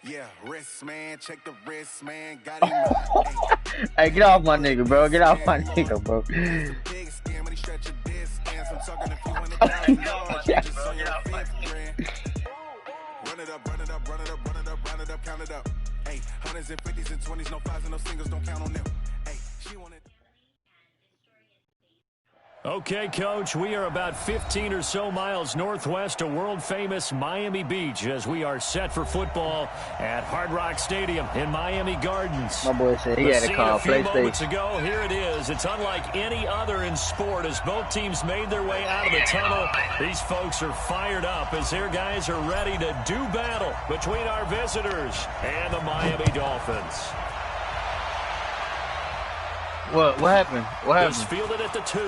Yeah, wrist man, check the wrist man, got him. Hey, get off my nigga, bro. Get off my nigga, bro. Run it up, run it up, run it up, run it up, run it up, count it up. Hey, hundreds and fifties and 20s, no fives and no singles, don't count on them. Hey, she wanted. Okay, Coach, we are about 15 or so miles northwest of world-famous Miami Beach as we are set for football at Hard Rock Stadium in Miami Gardens. My boy said he had to call PlayStation. A few moments ago, here it is. It's unlike any other in sport as both teams made their way out of the tunnel. These folks are fired up as their guys are ready to do battle between our visitors and the Miami Dolphins. What happened? What happened? Just fielded at the 2.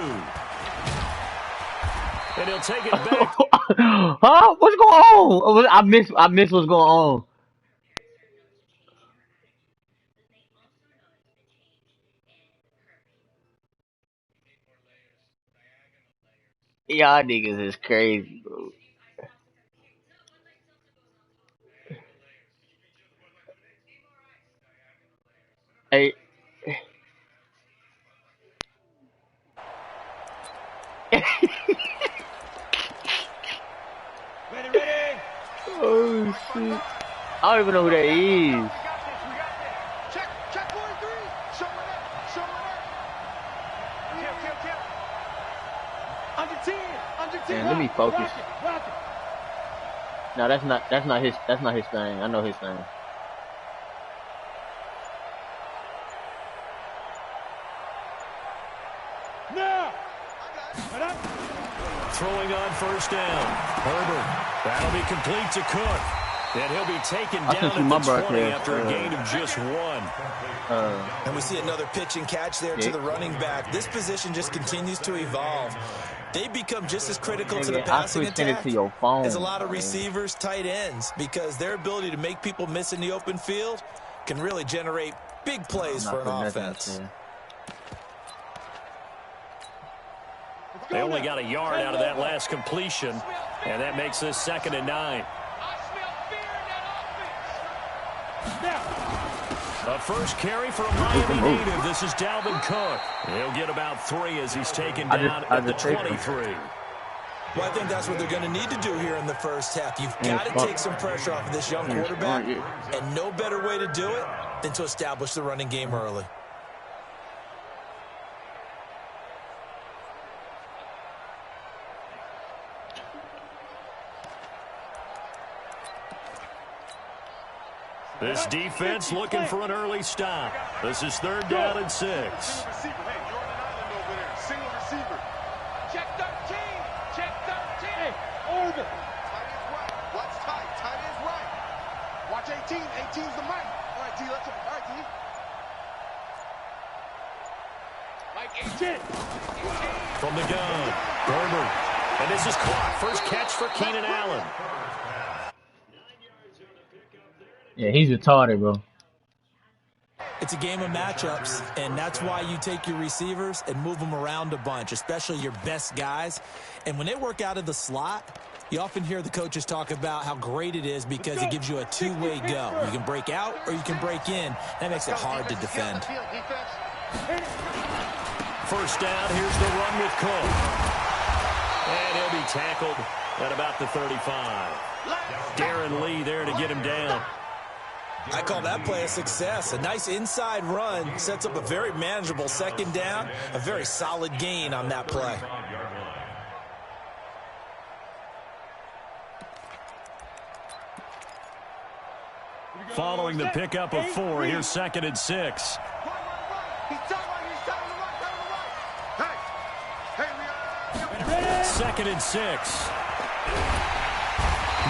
And he'll take it back. Huh? What's going on? I miss what's going on. Y'all niggas is crazy, bro. Hey. Oh shit! I don't even know who that is. Check 43. Showing up. Under 10. Man, let me focus. No, that's not his thing. I know his thing. Now. Throwing on first down. Herbert. That'll be complete to Cook. And he'll be taken down at the 20 after a gain of just 1. And we see another pitch and catch there to the running back. This position just continues to evolve. They become just as critical to the passing attack as a lot of receivers, tight ends, because their ability to make people miss in the open field can really generate big plays for an offense. They only got a yard out of that last completion, and that makes this 2nd and 9. A first carry for a Miami native. This is Dalvin Cook. He'll get about 3 as he's taken down at the 23. Well, I think that's what they're going to need to do here in the first half. You've got to take some pressure off of this young quarterback, and no better way to do it than to establish the running game early. This defense looking for an early stop. This is 3rd down and 6. Hey, you're on an island over there. Single receiver. Check 13. Check 13. Hey, over. Tight is right. Watch tight. Tight is right. Watch 18. 18's the mic. All right, D. Let's go. All right, D. Mike 18. From the gun, Herbert. And this is caught. First catch for Keenan Allen. Yeah, he's retarded, bro. It's a game of matchups, and that's why you take your receivers and move them around a bunch, especially your best guys. And when they work out of the slot, you often hear the coaches talk about how great it is because it gives you a two-way go. You can break out or you can break in. That makes it hard to defend. First down, here's the run with Cook. And he'll be tackled at about the 35. Darren Lee there to get him down. I call that play a success. A nice inside run sets up a very manageable 2nd down. A very solid gain on that play. Following the pickup of 4, here's 2nd and 6. 2nd and 6.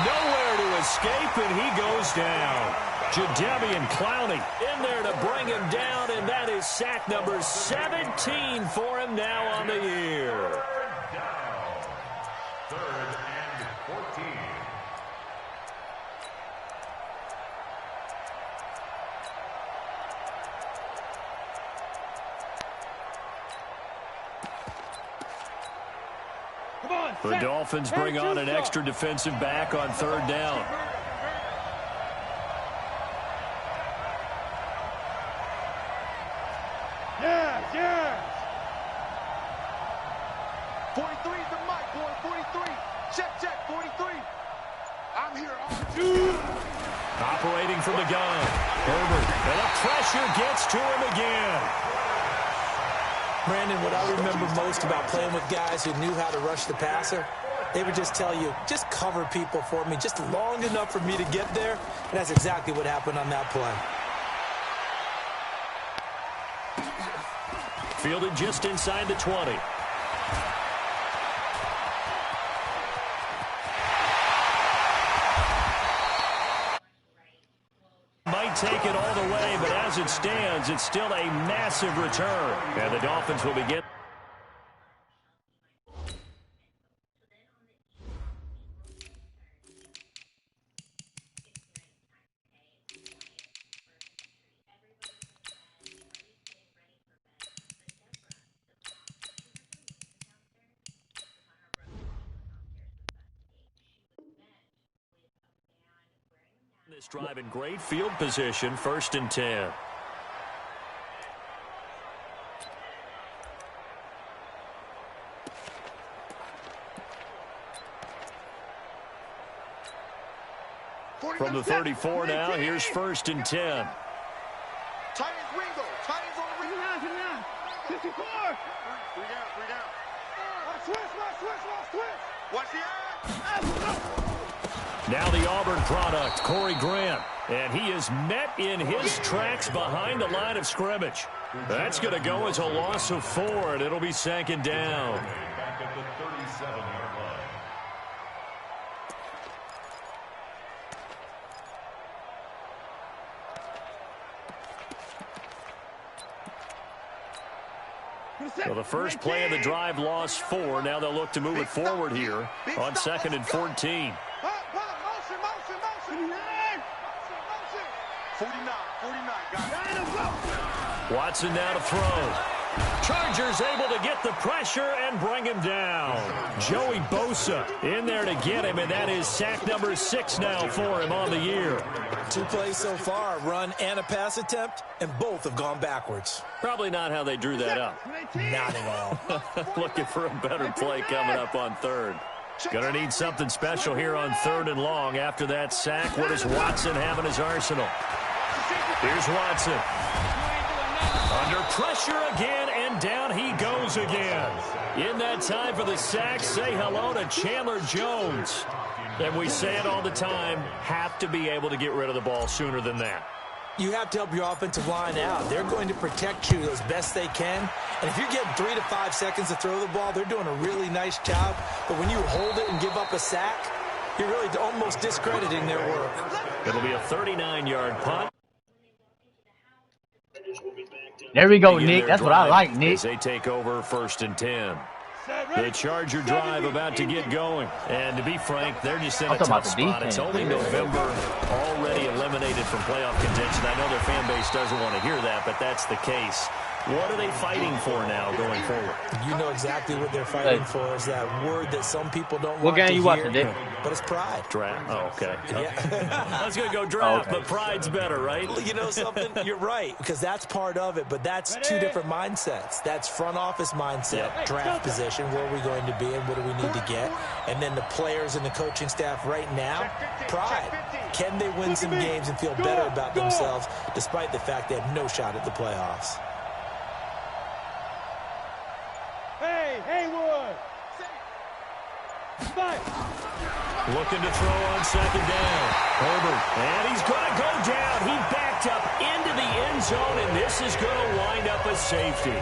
Nowhere to escape, and he goes down. Jadeveon Clowney in there to bring him down, and that is sack number 17 for him now on the year. The Dolphins bring on an extra defensive back on 3rd down. Operating from the gun. Herbert. And the pressure gets to him again. Brandon, what I remember most about playing with guys who knew how to rush the passer, they would just tell you, just cover people for me, just long enough for me to get there. And that's exactly what happened on that play. Fielded just inside the 20. Might take it all the way, but as it stands, it's still a massive return. And the Dolphins will begin. This drive in great field position, 1st and 10. From the 34 now, here's 1st and 10. Titans Ringo. Titans on the ring. 54. 3 down. Switch. Watch the eye. Now the Auburn product, Corey Grant. And he is met in his tracks behind the line of scrimmage. That's going to go as a loss of 4, and it'll be 2nd down. Back at the 37-yard line. So the first play of the drive lost 4. Now they'll look to move it forward here on 2nd and 14. 49, got it. Watson now to throw. Chargers able to get the pressure and bring him down. Joey Bosa in there to get him, and that is sack number 6 now for him on the year. 2 plays so far, a run and a pass attempt, and both have gone backwards. Probably not how they drew that up. Not at all. Looking for a better play coming up on 3rd. Gonna need something special here on 3rd and long. After that sack, what does Watson have in his arsenal? Here's Watson. Under pressure again, and down he goes again. In that time for the sack, say hello to Chandler Jones. And we say it all the time, have to be able to get rid of the ball sooner than that. You have to help your offensive line out. They're going to protect you as best they can. And if you're getting 3 to 5 seconds to throw the ball, they're doing a really nice job. But when you hold it and give up a sack, you're really almost discrediting their work. It'll be a 39-yard punt. There we go, Nick. That's what I like, Nick. As they take over 1st and 10. The Charger drive about to get going. And to be frank, they're just in a tough spot. It's only November, already eliminated from playoff contention. I know their fan base doesn't want to hear that, but that's the case. What are they fighting for now going forward? You know exactly what they're fighting for. Is that word that some people don't want to hear. What game you watching, Dick? But it's pride. Draft. Oh, okay. Yeah. I was going to go draft, okay. But pride's better, right? You know something? You're right, because that's part of it, but that's 2 different mindsets. That's front office mindset, draft position, where are we going to be and what do we need to get? And then the players and the coaching staff right now, pride. Can they win some games and feel better about themselves despite the fact they have no shot at the playoffs? Looking to throw on 2nd down. Herbert, and he's going to go down. He backed up into the end zone, and this is going to wind up a safety.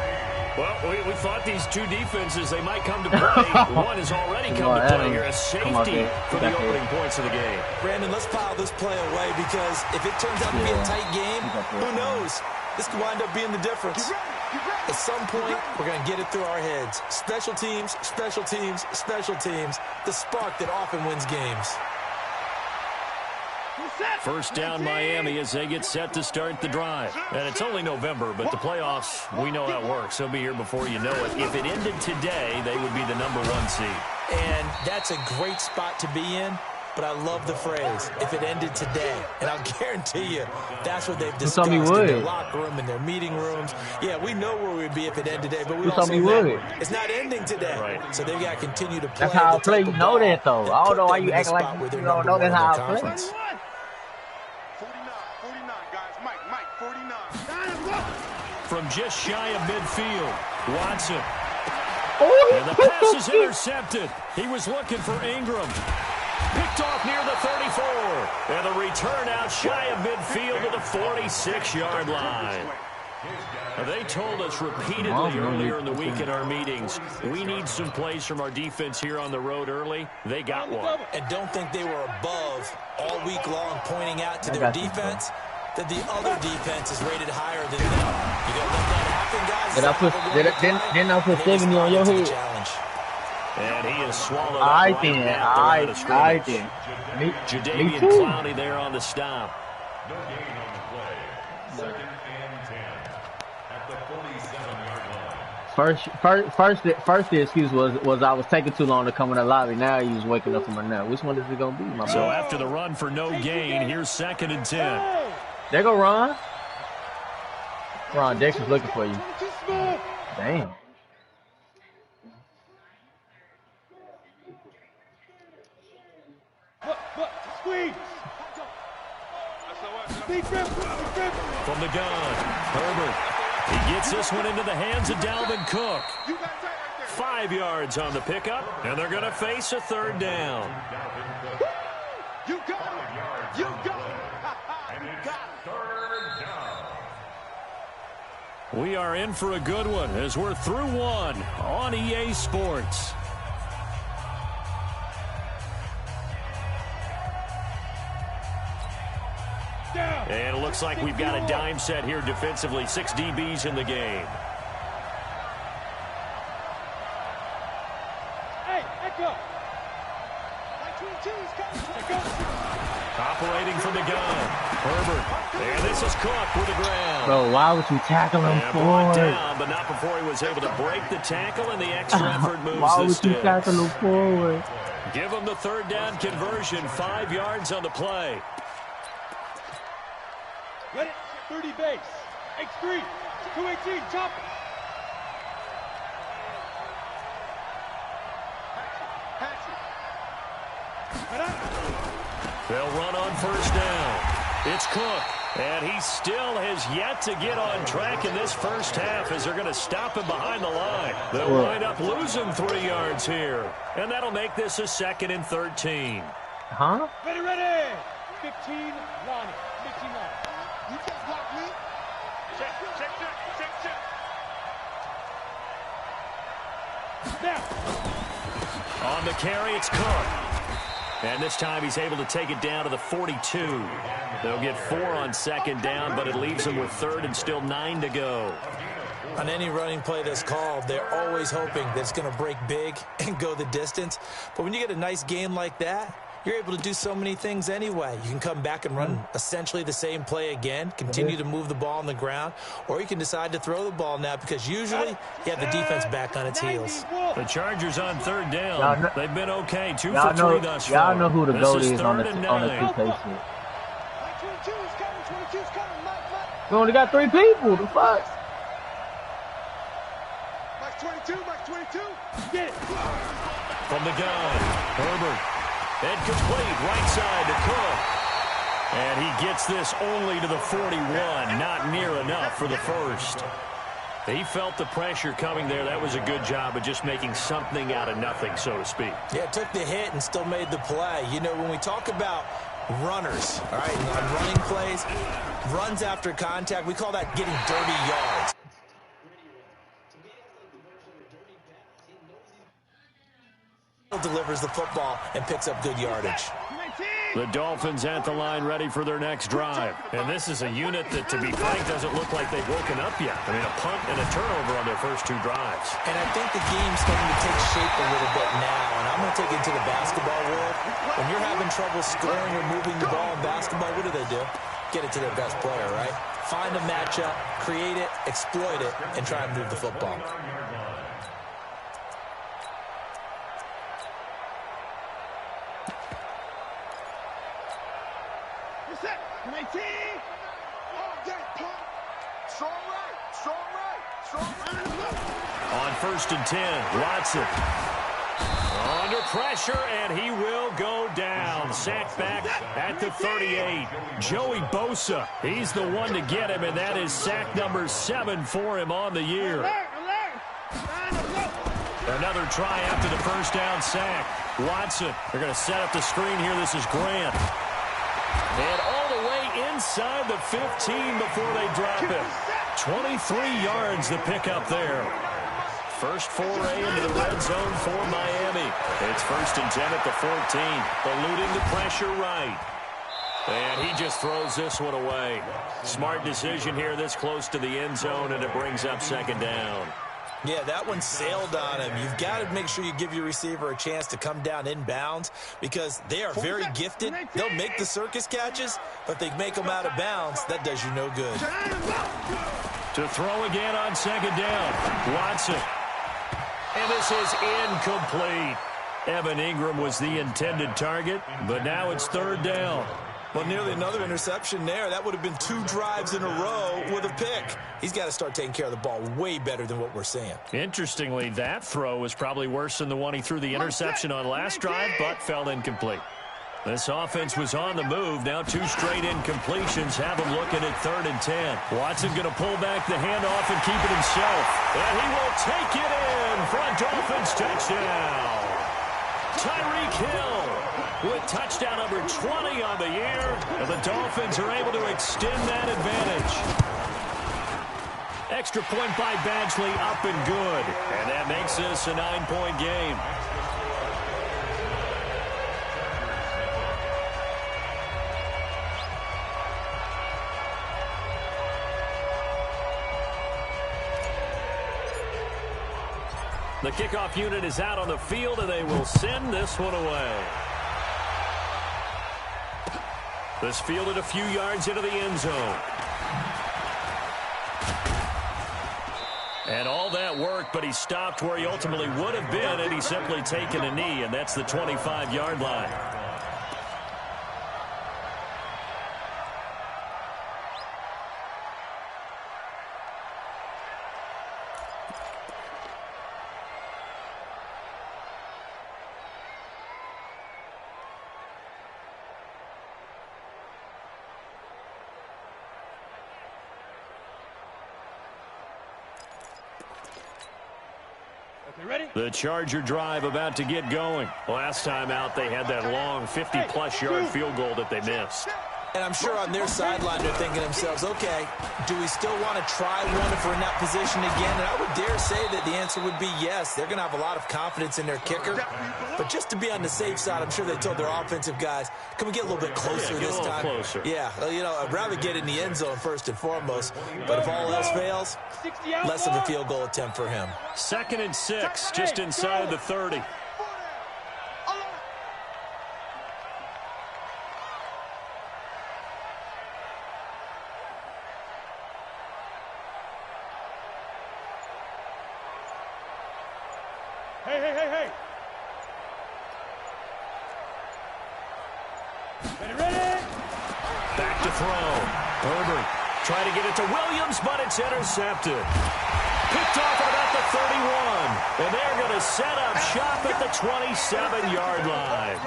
Well, we thought these 2 defenses, they might come to play. One has already come to play here. A safety for the opening points of the game. Brandon, let's pile this play away, because if it turns out to be a tight game, who knows? This could wind up being the difference. At some point, we're going to get it through our heads. Special teams, special teams, special teams. The spark that often wins games. 1st down Miami as they get set to start the drive. And it's only November, but the playoffs, we know how it works. They'll be here before you know it. If it ended today, they would be the #1 seed. And that's a great spot to be in. but I love the phrase, if it ended today. And I'll guarantee you, that's what they've Who told me discussed in their would? locker room, in their meeting rooms. Yeah, we know where we'd be if it ended today, but we Who told also me know would? it's not ending today. Right. So they've got to continue to play That's how I the play. type You of know ball that, though. I don't put know why them you in the acting like spot where they're you don't number know one that's in their how I play. conference. 49, guys. Mike, 49. From just shy of midfield, Watson. Oh, And the pass is intercepted. He was looking for Ingram. Picked off near the 34. And the return out shy of midfield to the 46-yard line. Now, they told us repeatedly earlier in the week in our meetings, we need some plays from our defense here on the road early. They got one. And don't think they were above all week long pointing out to their defense that the other defense is rated higher than them. You got to let that happen, guys. Then I put 70 on your head. And he is swallowed up I right think. at the line of scrimmage. Me Jadeveon too. Clowney there on the stop. No gain on the play. 2nd and 10 at the 47-yard line. First the excuse was I was taking too long to come in the lobby. Now he was waking up from my nap. Which one is it gonna be, my boy? So after the run for no gain, here's 2nd and 10. There go Ron. Ron, Dexter's looking for you. Damn. Squeeze. From the gun, Herbert. He gets this one into the hands of Dalvin Cook. 5 yards on the pickup, and they're going to face a 3rd down. You got it. You got it. And it's 3rd down. We are in for a good one as we're through one on EA Sports. And it looks like we've got a dime set here defensively. 6 DBs in the game. Hey, echo. Operating from the gun. Herbert. And this is Cook with the ground. Bro, why would you tackle him And brought forward? down, but not before he was able to break the tackle, and the extra effort moves Why the would you sticks. tackle him forward? Give him the 3rd down conversion. 5 yards on the play. Let it. 30 base. X3. 218. Chop. They'll run on 1st down. It's Cook, and he still has yet to get on track in this first half as they're going to stop him behind the line. They'll wind up losing 3 yards here, and that'll make this a 2nd and 13. Huh? Ready. 15, Lonnie. 15, Lonnie. You can't block me. Check. Now. On the carry, it's Cook. And this time he's able to take it down to the 42. They'll get 4 on 2nd down, but it leaves them with 3rd and still 9 to go. On any running play that's called, they're always hoping that it's going to break big and go the distance. But when you get a nice game like that, you're able to do so many things anyway. You can come back and run essentially the same play again, continue to move the ball on the ground, or you can decide to throw the ball now because usually you have the defense back on its heels. The Chargers on 3rd down. They've been okay. 2 for 3 thus far. Y'all know who the GOAT is on the 3rd and 2K 9. shit. We only got 3 people. The fuck? Max 22. Get it. From the gun, Herbert. And complete right side to Cook. And he gets this only to the 41. Not near enough for the 1st. He felt the pressure coming there. That was a good job of just making something out of nothing, so to speak. Yeah, took the hit and still made the play. You know, when we talk about runners, all right, on running plays, runs after contact, we call that getting dirty yards. Delivers the football and picks up good yardage. The Dolphins at the line ready for their next drive. And this is a unit that, to be frank, doesn't look like they've woken up yet. I mean, a punt and a turnover on their first 2 drives. And I think the game's starting to take shape a little bit now. And I'm going to take it to the basketball world. When you're having trouble scoring or moving the ball in basketball, what do? Get it to their best player, right? Find a matchup, create it, exploit it, and try and move the football. On 1st and 10, Watson. Under pressure, and he will go down. Sacked back at the 38. Joey Bosa, he's the one to get him, and that is sack number 7 for him on the year. Another try after the first down sack. Watson, they're going to set up the screen here. This is Grant. And all the way inside the 15 before they drop him. 23 yards the pickup there. First foray into the red zone for Miami. It's 1st and 10 at the 14. Eluding the pressure right. And he just throws this one away. Smart decision here this close to the end zone, and it brings up 2nd down. Yeah, that one sailed on him. You've got to make sure you give your receiver a chance to come down inbounds because they are very gifted. They'll make the circus catches, but they make them out of bounds. That does you no good. To throw again on 2nd down. Watson. And this is incomplete. Evan Ingram was the intended target, but now it's 3rd down. Well, nearly another interception there. That would have been 2 drives in a row with a pick. He's got to start taking care of the ball way better than what we're seeing. Interestingly, that throw was probably worse than the one he threw the interception on last drive, but fell incomplete. This offense was on the move. Now 2 straight incompletions have him looking at 3rd and 10. Watson going to pull back the handoff and keep it himself. And he will take it in for a Dolphins touchdown. Tyreek Hill with touchdown number 20 on the year. And the Dolphins are able to extend that advantage. Extra point by Badgley up and good. And that makes this a 9-point game. The kickoff unit is out on the field, and they will send this one away. This fielded a few yards into the end zone. And all that worked, but he stopped where he ultimately would have been, and he's simply taken a knee, and that's the 25-yard line. The Charger drive about to get going. Last time out, they had that long 50-plus yard field goal that they missed. And I'm sure on their sideline they're thinking to themselves, okay, do we still want to try one if we're in that position again? And I would dare say that the answer would be yes. They're going to have a lot of confidence in their kicker. But just to be on the safe side, I'm sure they told their offensive guys, can we get a little bit closer this time? Closer. Yeah, you know, I'd rather get in the end zone first and foremost. But if all else fails, less of a field goal attempt for him. 2nd and 6, just inside the 30. Hey. Ready? Back to throw. Herbert trying to get it to Williams, but it's intercepted. Picked off at about the 31. And they're going to set up shop at the 27-yard line.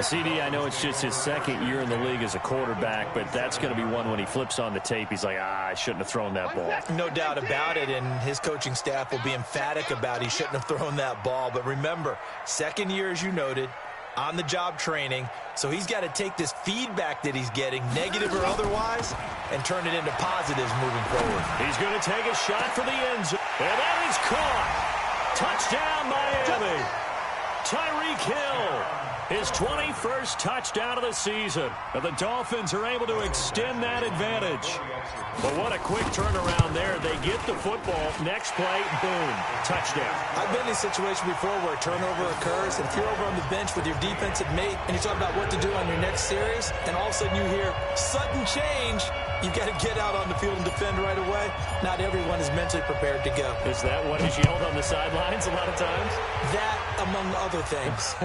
CD, I know it's just his 2nd year in the league as a quarterback, but that's going to be one when he flips on the tape. He's like, I shouldn't have thrown that ball. No doubt about it, and his coaching staff will be emphatic about he shouldn't have thrown that ball. But remember, 2nd year, as you noted, on-the-job training, so he's got to take this feedback that he's getting, negative or otherwise, and turn it into positives moving forward. He's going to take a shot for the end zone, and that is caught. Touchdown, Miami. Tyreek Hill. His 21st touchdown of the season. And the Dolphins are able to extend that advantage. But what a quick turnaround there. They get the football. Next play, boom, touchdown. I've been in a situation before where a turnover occurs, and if you're over on the bench with your defensive mate and you're talking about what to do on your next series, and all of a sudden you hear sudden change, you've got to get out on the field and defend right away. Not everyone is mentally prepared to go. Is that what is yelled on the sidelines a lot of times? That, among other things.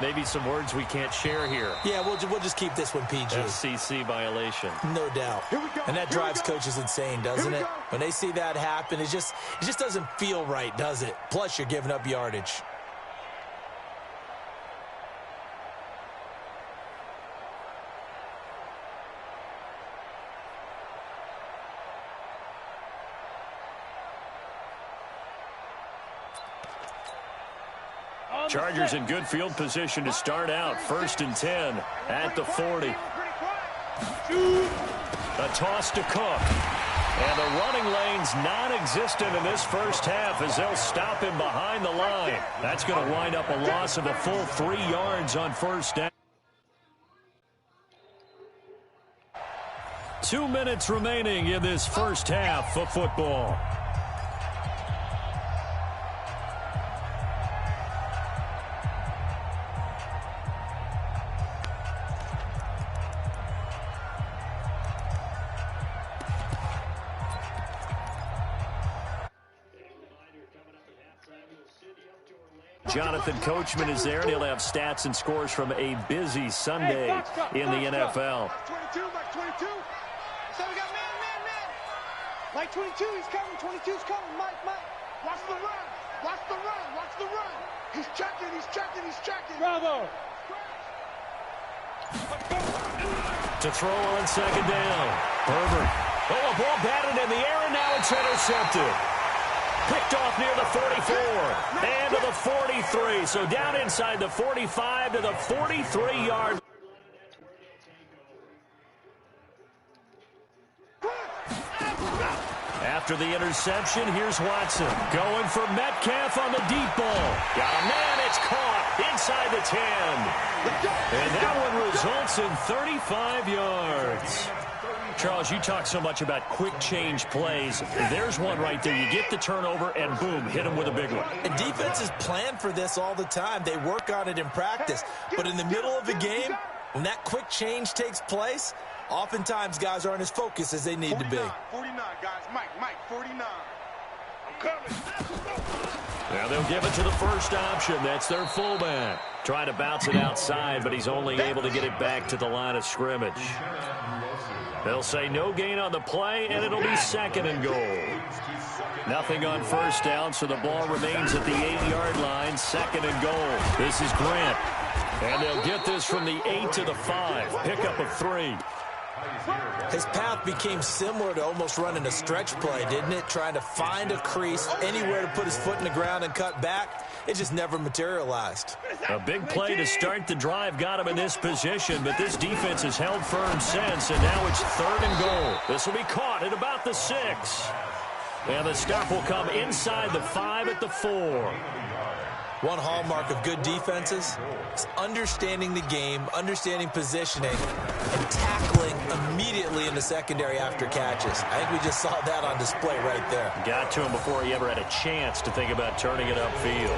Maybe some words we can't share here. Yeah, we'll just keep this one PG. FCC violation. No doubt. And that drives coaches insane, doesn't it? When they see that happen, it just doesn't feel right, does it? Plus, you're giving up yardage. Chargers in good field position to start out. 1st and 10 at the 40. A toss to Cook. And the running lane's non-existent in this first half as they'll stop him behind the line. That's going to wind up a loss of a full 3 yards on 1st down. 2 minutes remaining in this first half of football. Jonathan Coachman is there, and he'll have stats and scores from a busy Sunday in the NFL. Mike 22. So we got man. Mike 22, he's coming. 22's coming. Mike. Watch the run. He's checking. Bravo. To throw on 2nd down. Herbert. Oh, a ball batted in the air, and now it's intercepted. Picked off near the 44 and to the 43. So down inside the 45 to the 43-yard. After the interception, here's Watson. Going for Metcalf on the deep ball. Got a man, it's caught inside the 10. And that one results in 35 yards. Charles, you talk so much about quick change plays. There's one right there. You get the turnover, and boom, hit him with a big one. And defenses plan for this all the time. They work on it in practice. But in the middle of the game, when that quick change takes place, oftentimes guys aren't as focused as they need to be. 49, guys. Mike, 49. I'm coming. Now they'll give it to the first option. That's their fullback. Trying to bounce it outside, but he's only able to get it back to the line of scrimmage. They'll say no gain on the play, and it'll be 2nd and goal. Nothing on 1st down, so the ball remains at the 8-yard line. 2nd and goal. This is Grant. And they'll get this from the 8 to the 5. Pickup of 3. His path became similar to almost running a stretch play, didn't it? Trying to find a crease, anywhere to put his foot in the ground and cut back. It just never materialized. A big play to start the drive got him in this position, but this defense has held firm since, and now it's 3rd and goal. This will be caught at about the 6. And the stop will come inside the 5 at the 4. One hallmark of good defenses is understanding the game, understanding positioning, and tackling immediately in the secondary after catches. I think we just saw that on display right there. Got to him before he ever had a chance to think about turning it upfield.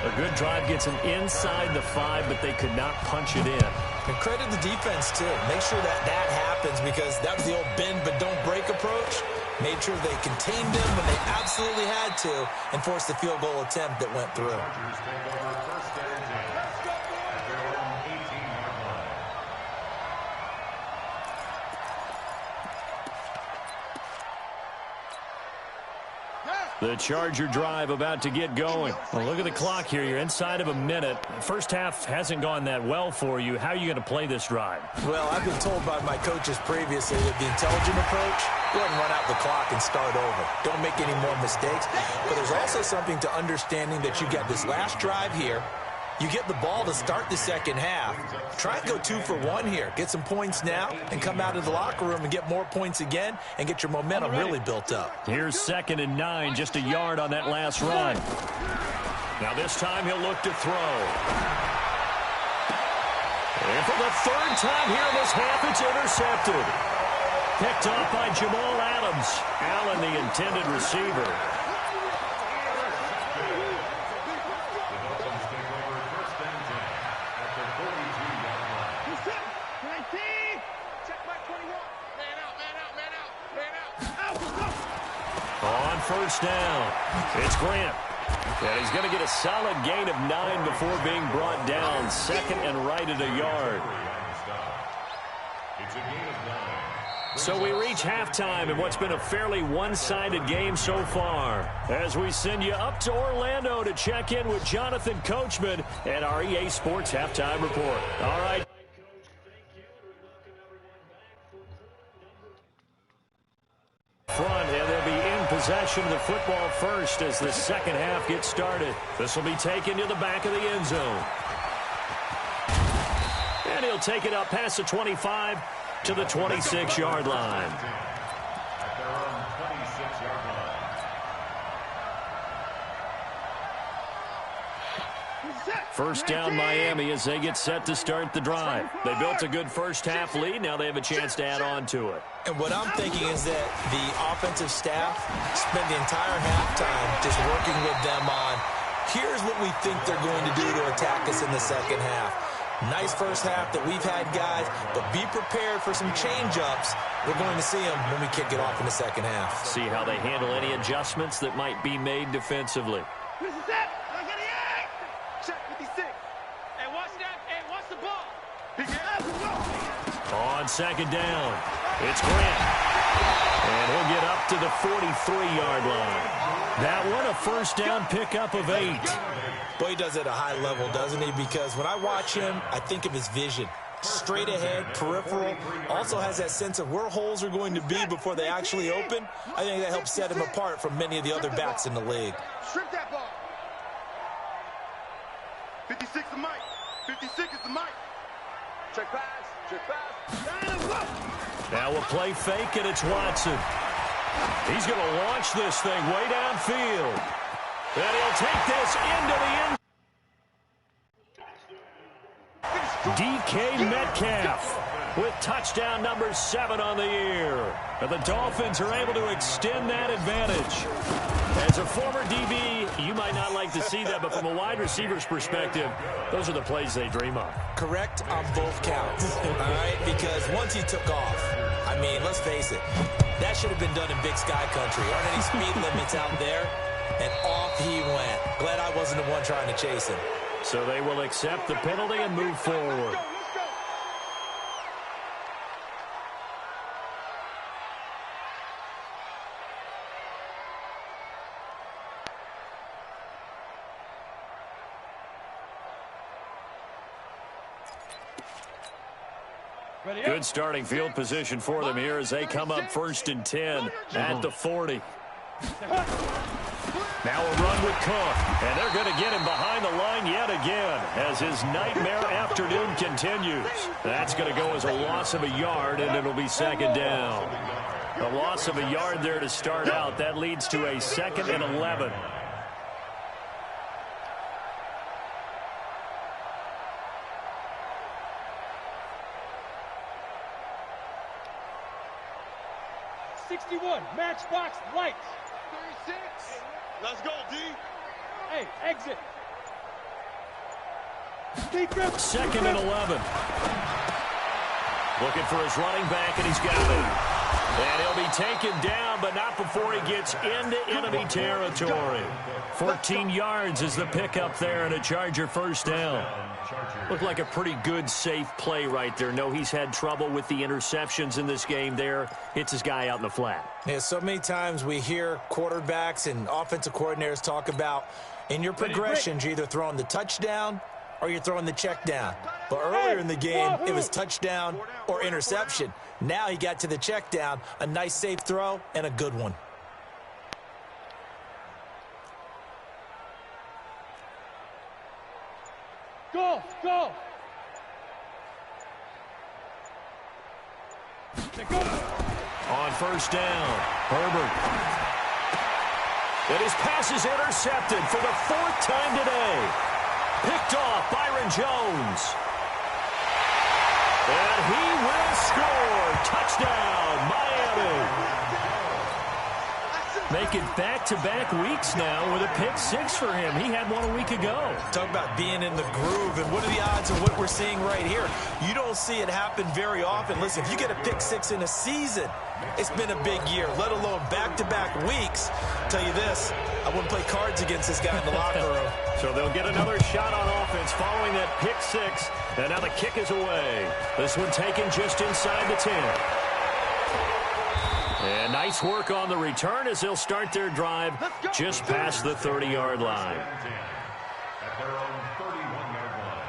A good drive gets him inside the 5, but they could not punch it in. And credit the defense, too. Make sure that happens, because that was the old bend but don't break approach. Made sure they contained them when they absolutely had to and forced the field goal attempt that went through. The Charger drive about to get going. Well, look at the clock here. You're inside of a minute. First half hasn't gone that well for you. How are you going to play this drive? Well, I've been told by my coaches previously that the intelligent approach, go ahead and run out the clock and start over. Don't make any more mistakes. But there's also something to understanding that you got this last drive here. You get the ball to start the second half. Try and go 2 for 1 here. Get some points now and come out of the locker room and get more points again and get your momentum really built up. Here's 2nd and 9, just a yard on that last run. Now this time he'll look to throw. And for the 3rd time here in this half, it's intercepted. Picked off by Jamal Adams. Allen, the intended receiver. On 1st down, it's Grant. And he's going to get a solid gain of 9 before being brought down. Second and right at a yard. It's a gain of 9. So we reach halftime in what's been a fairly one-sided game so far. As we send you up to Orlando to check in with Jonathan Coachman and our EA Sports Halftime Report. All right. Front, and they'll be in possession of the football first as the second half gets started. This will be taken to the back of the end zone. And he'll take it up past the 25 to the 26-yard line. At their own 26-yard line. First down Miami as they get set to start the drive. They built a good first half lead. Now they have a chance to add on to it. And what I'm thinking is that the offensive staff spent the entire halftime just working with them on, here's what we think they're going to do to attack us in the second half. Nice first half that we've had, guys, but be prepared for some change-ups. We're going to see them when we kick it off in the second half. See how they handle any adjustments that might be made defensively. This is it. Look at the egg. Check 56. Hey, watch that. Hey, watch the ball. Big ass. On second down, it's Grant. And he'll get up to the 43-yard line. That one, a first down pickup of 8. Boy, he does it at a high level, doesn't he? Because when I watch him, I think of his vision. Straight ahead, peripheral. Also has that sense of where holes are going to be before they actually open. I think that helps set him apart from many of the other backs in the league. Strip that ball. 56 is Mike. 56 is the Mike. Check pass. Check pass. Now a play fake, and it's Watson. He's going to launch this thing way downfield. And he'll take this into the end. DK Metcalf with touchdown number 7 on the year. And the Dolphins are able to extend that advantage. As a former DB, you might not like to see that, but from a wide receiver's perspective, those are the plays they dream of. Correct on both counts, all right? Because once he took off, I mean, let's face it, that should have been done in Big Sky Country. Aren't any speed limits out there? And off he went. Glad I wasn't the one trying to chase him. So they will accept the penalty and move forward. Good starting field position for them here as they come up 1st and 10 at the 40. Now a run with Cook, and they're going to get him behind the line yet again as his nightmare afternoon continues. That's going to go as a loss of a yard, and it'll be second down. A loss of a yard there to start out. That leads to a 2nd and 11. Matchbox lights. 36. Let's go, D. Hey, exit. 2nd and 11. Looking for his running back, and he's got it. And he'll be taken down, but not before he gets into enemy territory. 14 yards is the pickup there, and a Charger first down. Looked like a pretty good, safe play right there. No, he's had trouble with the interceptions in this game there. Hits his guy out in the flat. Yeah, so many times we hear quarterbacks and offensive coordinators talk about in your progressions, you're either throwing the touchdown or you're throwing the check down. But earlier in the game, it was touchdown or interception. Now he got to the check down, a nice safe throw, and a good one. Go, go. On first down, Herbert. And his pass is intercepted for the 4th time today. Picked off Byron Jones. And he will score. Touchdown, Miami. make it back-to-back weeks now with a pick six for him. He had one a week ago. Talk about being in the groove, and what are the odds of what we're seeing right here? You don't see it happen very often. Listen, if you get a pick six in a season, it's been a big year, let alone back-to-back weeks. I'll tell you this, I wouldn't play cards against this guy in the locker room. So they'll get another shot on offense following that pick six, and now the kick is away. This one taken just inside the 10. And nice work on the return as they'll start their drive just past the 30-yard line. At their own 31-yard line.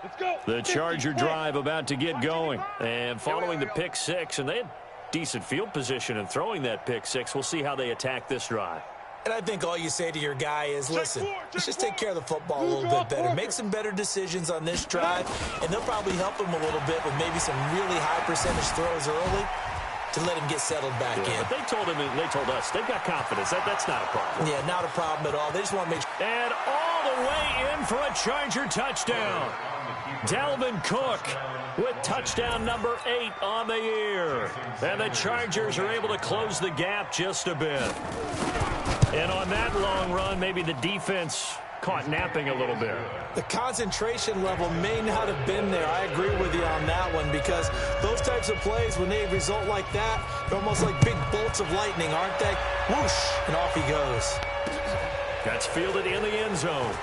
Let's go. The Charger drive about to get going. And following the pick six, and they had decent field position in throwing that pick six. We'll see how they attack this drive. And I think all you say to your guy is, listen, let's just take care of the football a little bit better. Make some better decisions on this drive, and they'll probably help him a little bit with maybe some really high percentage throws early to let him get settled back in. But they told us, they've got confidence. That's not a problem. Yeah, not a problem at all. They just want to make sure. And all the way in for a Charger touchdown. Dalvin Cook with touchdown number 8 on the year. And the Chargers are able to close the gap just a bit. And on that long run, maybe the defense caught napping a little bit. The concentration level may not have been there. I agree with you on that one, because those types of plays, when they result like that, they're almost like big bolts of lightning, aren't they? Whoosh, and off he goes. That's fielded in the end zone.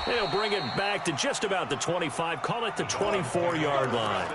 They'll bring it back to just about the 25. Call it the 24-yard line.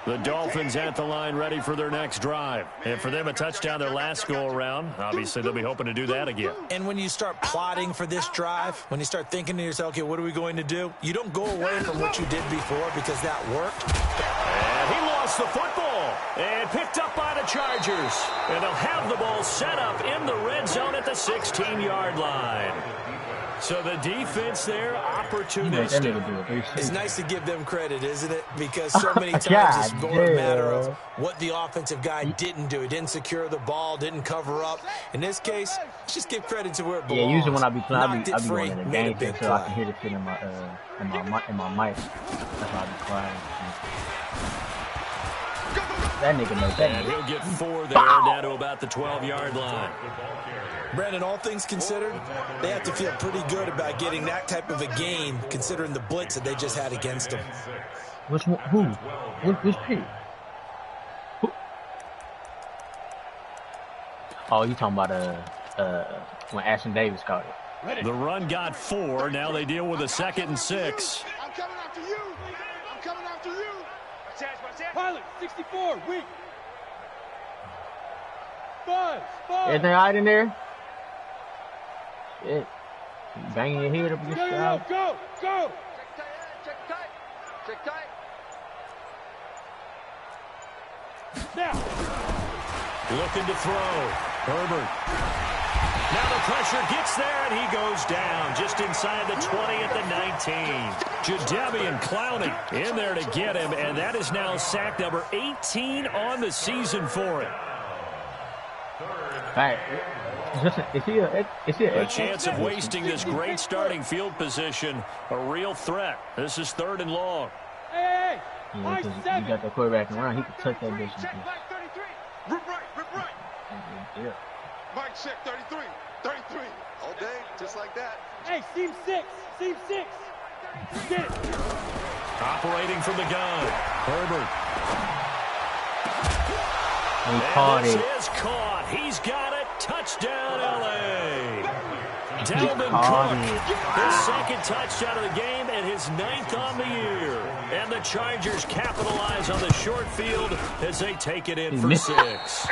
The Dolphins at the line ready for their next drive. And for them, a touchdown their last go-around. Obviously, they'll be hoping to do that again. And when you start plotting for this drive, when you start thinking to yourself, okay, what are we going to do? You don't go away from what you did before, because that worked. And he lost the football and picked up by the Chargers. And they'll have the ball set up in the red zone at the 16-yard line. So the defense there, opportunistic. It's nice to give them credit, isn't it? Because so many times it's more a matter of what the offensive guy didn't do. He didn't secure the ball, didn't cover up. In this case, let's just give credit to where it belongs. Yeah, usually when I be playing, I be free, going in the made a game big so I play. can hear the shit in my mic. That's why I be quiet. That nigga knows that. And he'll get 4 there, down to about the 12-yard line. Brandon, all things considered, they have to feel pretty good about getting that type of a game, considering the blitz that they just had against them. Which one? Who? Which pick? Oh, you talking about when Ashton Davis caught it? The run got 4. Now they deal with a 2nd and 6. I'm coming after you. I'm coming after you. Pilot, 64, weak. 5. Everything all right in there? Shit. Banging your head up against the house. Go. Check tight. Check tight. Now. Looking to throw. Herbert. Now the pressure gets there, and he goes down just inside the 20 at the 19. Jadeveon Clowney in there to get him, and that is now sack number 18 on the season for him. Right. Is he A chance of wasting this great starting field position, a real threat. This is 3rd and long. Hey. Yeah, because you got the quarterback around, he can touch that bitch. Check Mike 33. Rip right. Yeah. Mike check 33. 33. All day, just like that. Hey, seam 6. Get it. Operating from the gun. Herbert. He caught this it. is caught. He's got it. Touchdown, L.A. Dalvin caught Cook, his 2nd touchdown of the game and his 9th on the year. And the Chargers capitalize on the short field as they take it in for 6.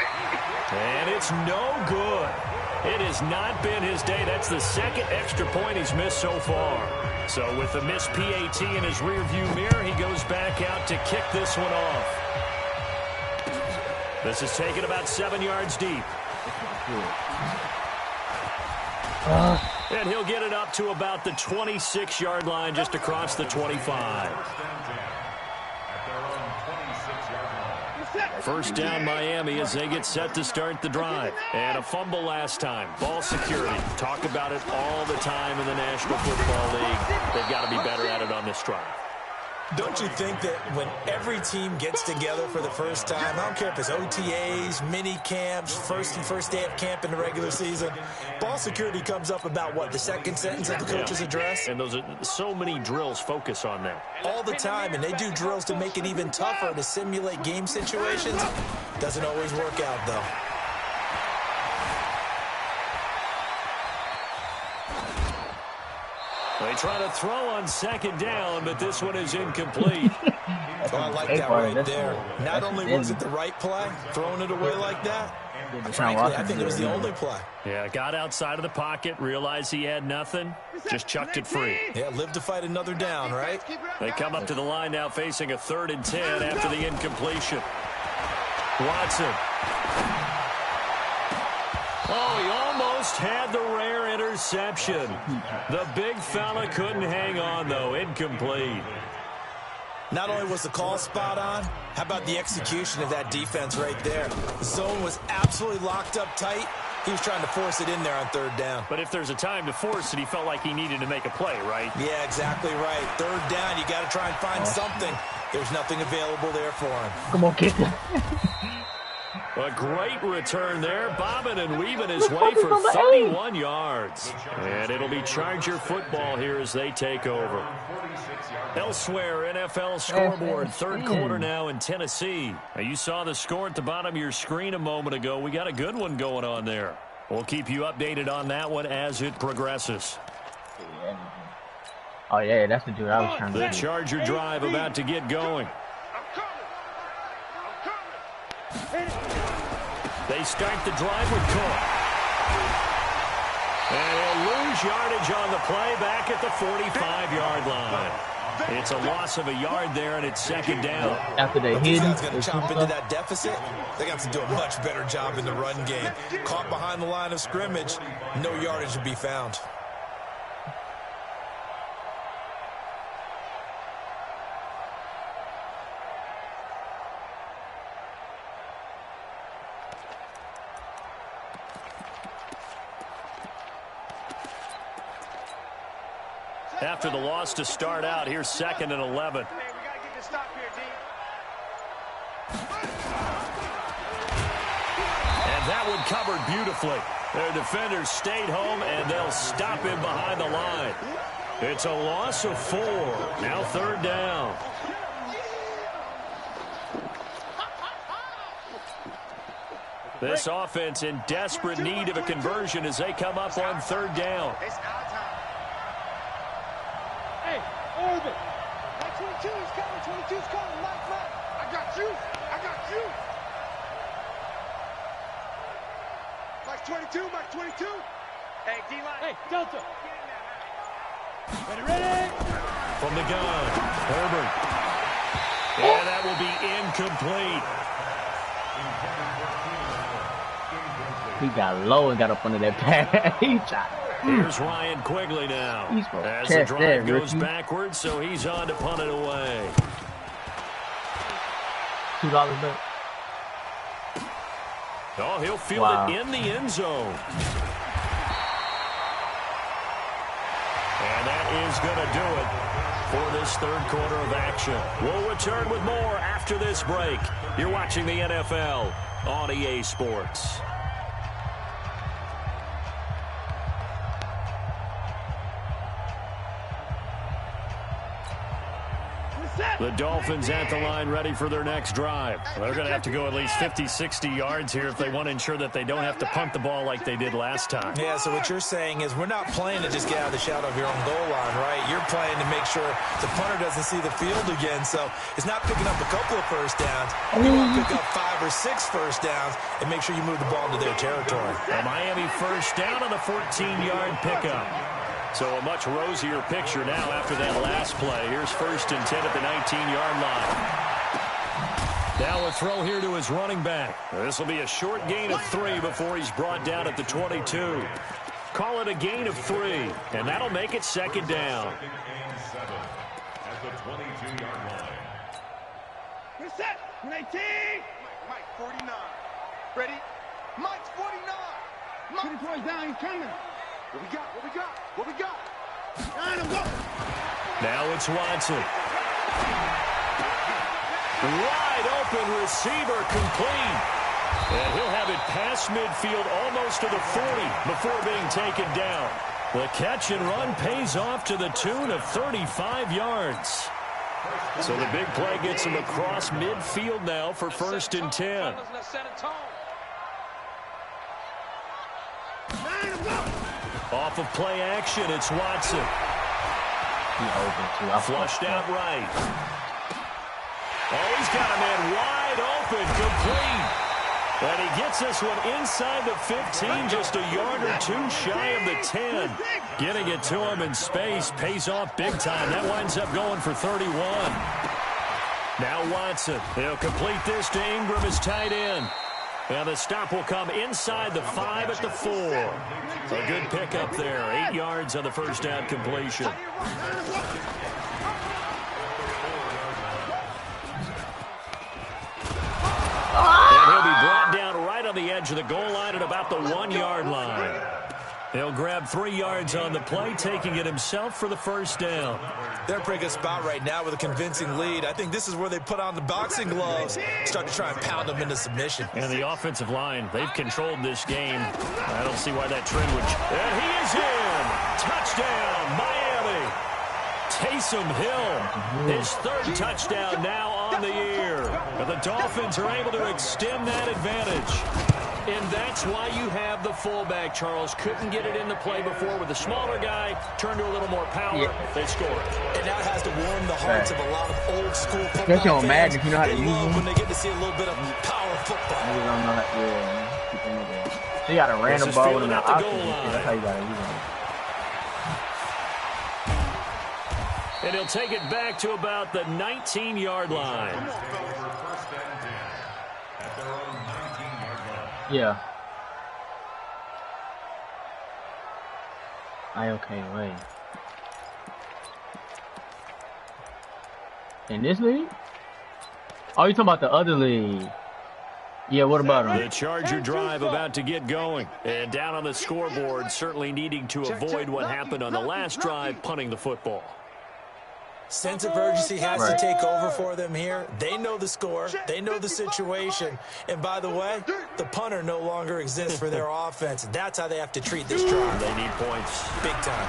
And it's no good. It has not been his day. That's the 2nd extra point he's missed so far. So with the missed PAT in his rearview mirror, he goes back out to kick this one off. This is taken about 7 yards deep. And he'll get it up to about the 26-yard line, just across the 25. First down, Miami, as they get set to start the drive. And a fumble last time. Ball security. Talk about it all the time in the National Football League. They've got to be better at it on this drive. Don't you think that when every team gets together for the first time, I don't care if it's OTAs, mini camps, first day of camp in the regular season, ball security comes up about, what, the second sentence of the coach's address? And those are so many drills focus on that. All the time, and they do drills to make it even tougher to simulate game situations. Doesn't always work out, though. They try to throw on second down, but this one is incomplete. I like that right there. Not only was it the right play, throwing it away like that, frankly, I think it was the only play. Yeah, got outside of the pocket, realized he had nothing, just chucked it free. Yeah, live to fight another down, right? They come up to the line now facing a 3rd and 10 after the incompletion. Watson. Oh, he almost had the rare interception. The big fella couldn't hang on, though. Incomplete. Not only was the call spot on, how about the execution of that defense right there? The zone was absolutely locked up tight. He was trying to force it in there on 3rd down. But if there's a time to force it, he felt like he needed to make a play, right? Yeah, exactly right. 3rd down, you got to try and find something. There's nothing available there for him. Come on, kick it. A great return there, bobbing and weaving his way for 31 yards. And it'll be Charger football here as they take over. Elsewhere, NFL scoreboard, 3rd quarter now in Tennessee. Now, you saw the score at the bottom of your screen a moment ago. We got a good one going on there. We'll keep you updated on that one as it progresses. Oh, yeah, that's the dude I was trying to The do. Charger drive about to get going. They start the drive with Cook. And he'll lose yardage on the play back at the 45-yard line. It's a loss of a yard there, and it's 2nd down. After they hit These guys going to chop into that deficit. They got to do a much better job in the run game. Caught behind the line of scrimmage, no yardage to be found. After the loss to start out, here's 2nd and 11. Hey, we got to get this stop here, D. And that one covered beautifully. Their defenders stayed home, and they'll stop him behind the line. It's a loss of 4. Now 3rd down. This offense in desperate need of a conversion as they come up on 3rd down. Hey, Orbit. 22 is coming. 22 is coming. Left. I got you. Mike 22. Hey, D-line. Hey, Delta. Ready. From the gun, Herbert. And that will be incomplete. He got low and got up under that pass. Here's Ryan Quigley now. As the drive goes backwards, so he's on to punt it away. $2 back. Oh, he'll field it in the end zone. And that is going to do it for this 3rd quarter of action. We'll return with more after this break. You're watching the NFL on EA Sports. The Dolphins at the line ready for their next drive. They're going to have to go at least 50, 60 yards here if they want to ensure that they don't have to punt the ball like they did last time. Yeah, so what you're saying is we're not playing to just get out of the shadow of your own goal line, right? You're playing to make sure the punter doesn't see the field again. So it's not picking up a couple of first downs. You want to pick up 5 or 6 first downs and make sure you move the ball into their territory. A Miami first down on the 14-yard pickup. So a much rosier picture now after that last play. Here's 1st and 10 at the 19-yard line. Now a throw here to his running back. This will be a short gain of 3 before he's brought down at the 22. call it a gain of 3, and that'll make it second down. Second and 7 at the 22-yard line. We're set. 19. Mike, 49. Ready? Mike's 49. Put it towards down. He's coming. What we got? What we got? What we got? Line him, go. Now it's Watson. Wide open receiver, complete. And he'll have it past midfield almost to the 40 before being taken down. The catch and run pays off to the tune of 35 yards. So the big play gets him across midfield now for 1st and 10. Off of play action, it's Watson. Flushed out right. Oh, he's got a man wide open, complete. And he gets this one inside the 15, just a yard or 2 shy of the 10. Getting it to him in space pays off big time. That winds up going for 31. Now Watson. He'll complete this to Ingram as tight end. And the stop will come inside the 5 at the 4. A good pickup there. 8 yards on the first down completion. And he'll be brought down right on the edge of the goal line at about the 1-yard line. He'll grab 3 yards on the play, taking it himself for the first down. They're in a pretty good spot right now with a convincing lead. I think this is where they put on the boxing gloves, start to try and pound them into submission. And the offensive line, they've controlled this game. I don't see why that trend would... And he is in! Touchdown, Miami! Taysom Hill, his 3rd touchdown now on the year. And the Dolphins are able to extend that advantage. And that's why you have the fullback, Charles. Couldn't get it in the play before with the smaller guy. Turned to a little more power. Yeah. They scored. And that has to warm the hearts of a lot of old school football especially on fans. Madden, if you know how to use them. When they get to see a little bit of power football. You don't know how to, so you got a random ball in the option. That's how you got to use them. And he'll take it back to about the 19-yard line. Yeah. Okay, wait. In this league? Oh, you talking about the other league? Yeah, what about him? The Charger drive about to get going. And down on the scoreboard, certainly needing to avoid what happened on the last drive, punting the football. Sense of urgency has to take over for them here. They know the score. They know the situation. And by the way, the punter no longer exists for their offense. That's how they have to treat this drive. They need points. Big time.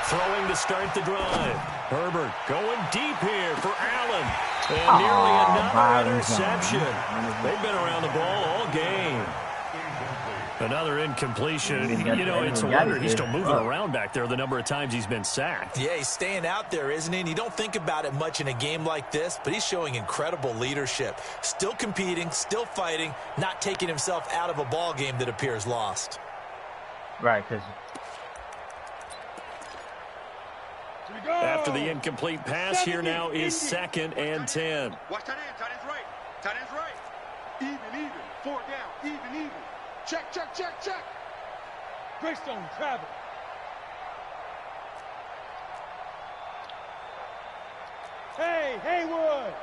Throwing to start the drive. Herbert going deep here for Allen. And nearly another interception. They've been around the ball all game. Another incompletion. You know, it's a wonder he's still moving around back there the number of times he's been sacked. Yeah, he's staying out there, isn't he? And you don't think about it much in a game like this, but he's showing incredible leadership. Still competing, still fighting, not taking himself out of a ball game that appears lost. Right, because... After the incomplete pass, here now is 2nd and 10. Watch tight end. Tight end's right. Tight end's right. Even. 4 down. Even. Check. Greystone, travel. Hey, Haywood.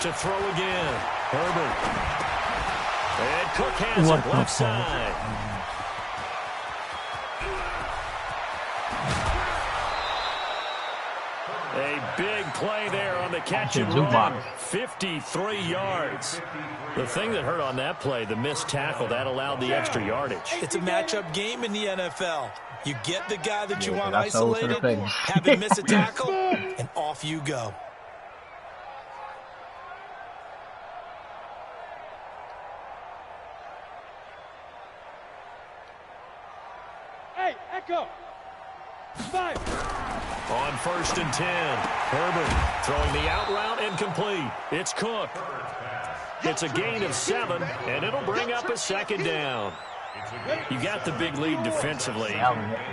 To throw again. Herbert. And Cook has it left side. A big play there on the catch and run. 53 yards. The thing that hurt on that play, the missed tackle, that allowed the extra yardage. It's a matchup game in the NFL. You get the guy that you want isolated, have him miss a tackle, and off you go. Hey, Echo. 5. On 1st and 10, Herbert throwing the out route and complete. It's Cook. It's a gain of 7, and it'll bring up a 2nd down. You got the big lead defensively.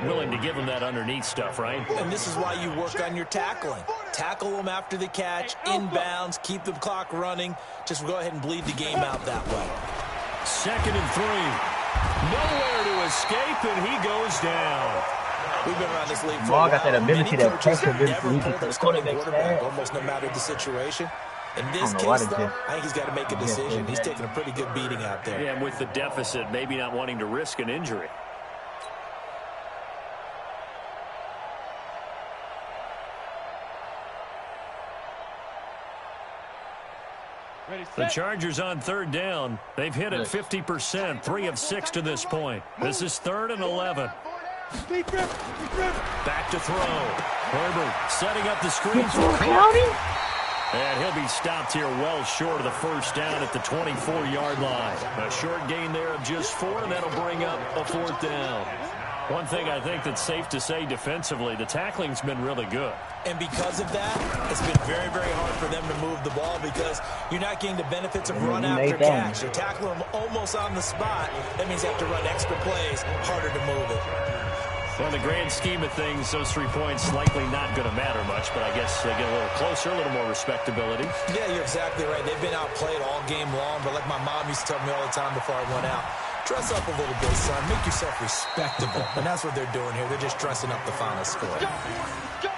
Willing to give them that underneath stuff, right? And this is why you work on your tackling. tackle them after the catch, inbounds, keep the clock running. Just go ahead and bleed the game out that way. 2nd and 3. Nowhere to escape, and he goes down. We've been around this league for Mark a got that while. ability, Many that coaches pressure ability, never he can pull put their the starting quarterback quarterback, down. almost no matter the situation. In this know why case, they though, did. I think he's got to make a decision. He's taking a pretty good beating out there. Yeah, and with the deficit, maybe not wanting to risk an injury. The Chargers on 3rd down. They've hit it 50%, 3 of 6 to this point. This is 3rd and 11. Back to throw. Herbert setting up the screen for County. And he'll be stopped here well short of the 1st down at the 24-yard line. A short gain there of just 4, and that'll bring up a 4th down. One thing I think that's safe to say defensively, the tackling's been really good. And because of that, it's been very, very hard for them to move the ball because you're not getting the benefits of run after catch. You're tackling them almost on the spot. That means you have to run extra plays, harder to move it. Well, in the grand scheme of things, those 3 points likely not going to matter much, but I guess they get a little closer, a little more respectability. Yeah, you're exactly right. They've been outplayed all game long, but like my mom used to tell me all the time before I went out, dress up a little bit, son. Make yourself respectable. And that's what they're doing here. They're just dressing up the final score. Go!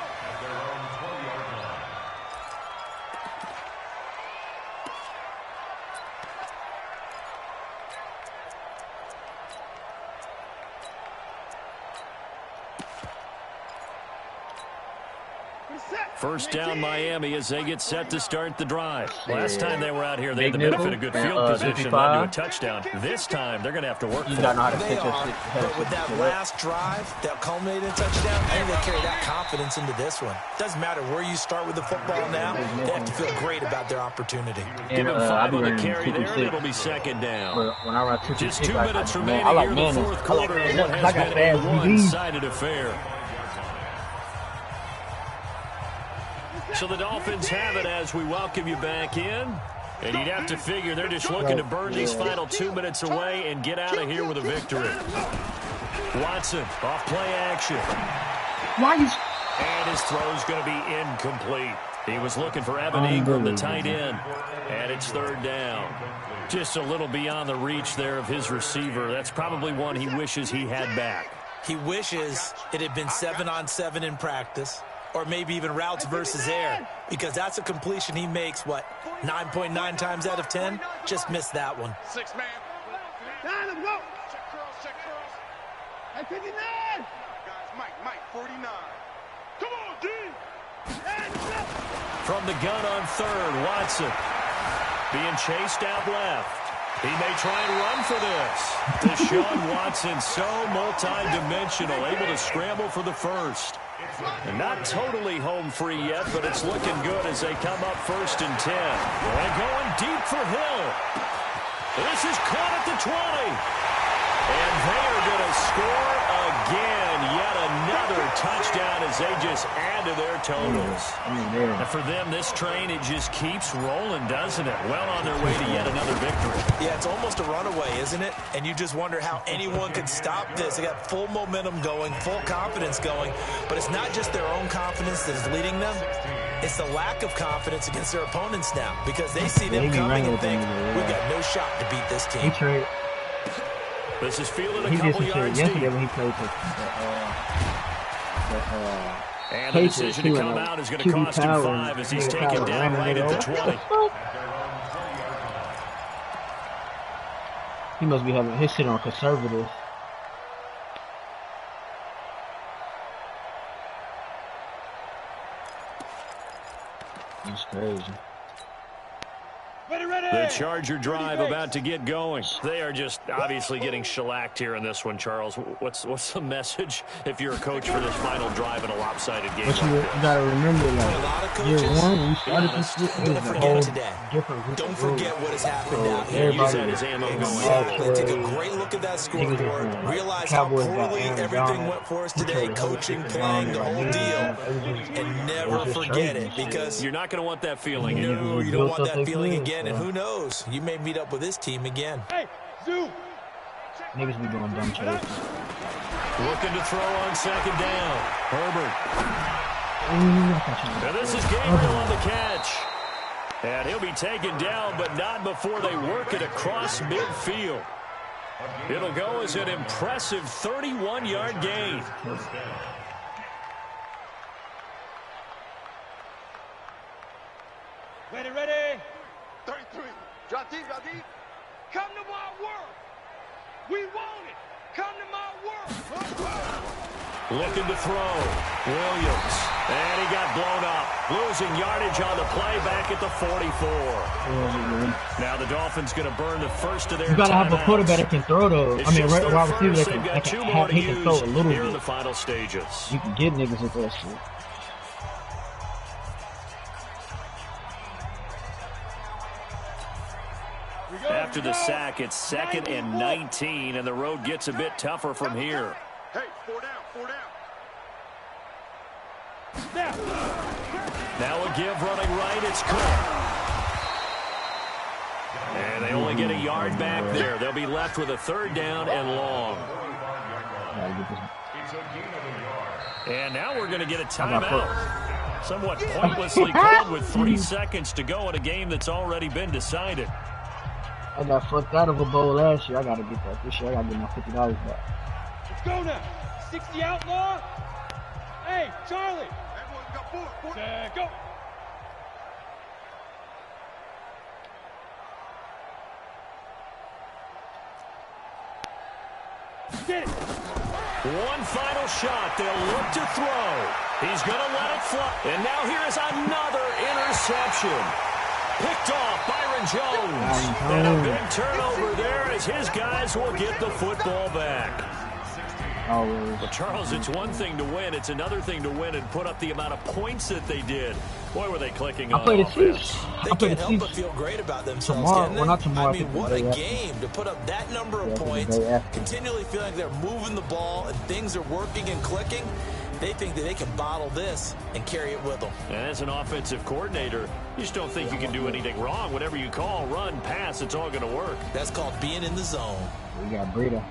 First down Miami as they get set to start the drive. Last time they were out here, they had the benefit of good field position, led to a touchdown. This time, they're going to have to work for it. They are, but with that last drive that culminated in a touchdown, I think they carry that confidence into this one. Doesn't matter where you start with the football now, they have to feel great about their opportunity. Give him 5 on the carry there, and it'll be 2nd down. When I run 2-2-6, Just 2 minutes remaining I like here in the 4th quarter of what has been a one-sided affair. So the Dolphins have it as we welcome you back in. And you'd have to figure they're just looking to burn these final 2 minutes away and get out of here with a victory. Watson, off play action. And his throw's going to be incomplete. He was looking for Evan Ingram, the tight end. And it's 3rd down. Just a little beyond the reach there of his receiver. That's probably one he wishes he had back. He wishes it had been 7-on-7 in practice. Or maybe even routes versus air, because that's a completion he makes, 9.9 times out of 10? Just missed that one. 6 man. Down him, go. Check curls. At 59. Guys, Mike, 49. Come on, D. From the gun on 3rd, Watson being chased out left. He may try and run for this. Deshaun Watson, so multi-dimensional, able to scramble for the 1st. And not totally home free yet, but it's looking good as they come up 1st and 10. They're going deep for Hill. This is caught at the 20. And they are going to score again. Yet another touchdown as they just add to their totals. And for them, this train, it just keeps rolling, doesn't it? Well on their way to yet another victory. Yeah, it's almost a runaway, isn't it? And you just wonder how anyone could stop this. They got full momentum going, full confidence going. But it's not just their own confidence that is leading them. It's the lack of confidence against their opponents now, because they see them coming and think, we've got no shot to beat this team. This is fielded a couple yards deep. When he played and the decision to come out is going to cost him 5 as he's taken down right at the 20. He must be having his shit on conservative. That's crazy. The Charger drive about to get going. They are just obviously getting shellacked here in this one, Charles. What's the message if you're a coach for this final drive in a lopsided game? But you gotta remember, like, year one, when you started this shit, it was a whole different. Don't forget what has happened out here. Use that as ammo going forward. Take a great look at that scoreboard. Realize how poorly everything went for us today. Coaching, playing, the whole deal. And never forget it, because you're not going to want that feeling. No, you don't want that feeling again. And who knows? You may meet up with this team again. Hey, Zoo. Niggas be doing dumb shit. Looking to throw on 2nd down. Herbert. And this is Gabriel on the catch. And he'll be taken down, but not before they work it across midfield. It'll go as an impressive 31-yard gain. Ready. 33. Drop deep. Come to my world. We want it. Come to my world. Looking to throw. Williams. And he got blown up. Losing yardage on the play back at the 44. Now the Dolphins going to burn the first of their timeouts. You got to have a quarterback that can throw those. I mean, wide receiver that can throw a little bit. In the final stages. You can get niggas with that shit. After the sack, it's 2nd and 19, and the road gets a bit tougher from here. Hey, 4 down. Now a give running right, it's Cook. And they only get a yard back there. They'll be left with a 3rd down and long. And now we're going to get a timeout. Somewhat pointlessly called with 3 seconds to go in a game that's already been decided. I got fucked out of a bowl last year. I got to get that this year. I got to get my $50 back. Let's go now. 60 outlaw. Hey, Charlie. Everyone's got 4. Go. Get it. One final shot. They'll look to throw. He's going to let it fly. And now here's another interception. Picked off Byron Jones. And a big turnover there as his guys will get the football back. Well, Charles, it's one thing to win. It's another thing to win and put up the amount of points that they did. Boy, were they clicking on offense. They can't help but feel great about themselves, can they? Well, not tomorrow. I mean, what a game to put up that number of points, continually feeling like they're moving the ball and things are working and clicking. They think that they can bottle this and carry it with them. And as an offensive coordinator, you just don't think you can do anything wrong. Whatever you call, run, pass, it's all going to work. That's called being in the zone. We got Breida.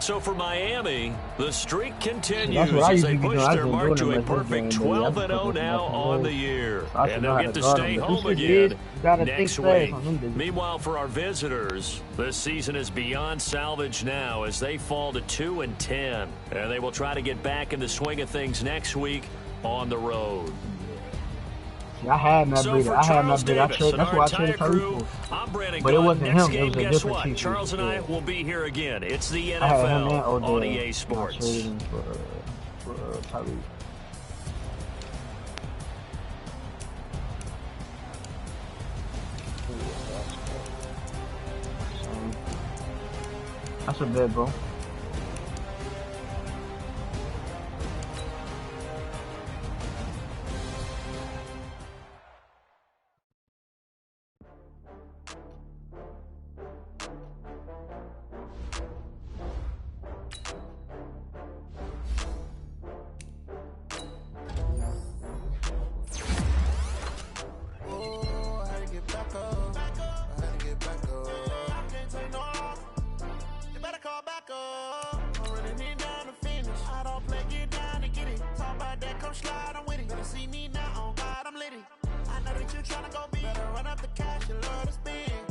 So for Miami, the streak continues as they push their mark to a perfect 12-0 now on the year. And they'll get to stay home again next week. Meanwhile, for our visitors, this season is beyond salvage now as they fall to 2-10. And they will try to get back in the swing of things next week on the road. I had my Breida. That's why I traded Tariq for. But it wasn't him. It was a different Chief. Charles and I will be here again. It's the NFL on EA Sports. I traded him for Tariq. That's a bit, bro. See me now, on God, I'm litty. I know that you're trying to go big. Better run up the cash, you love to spend.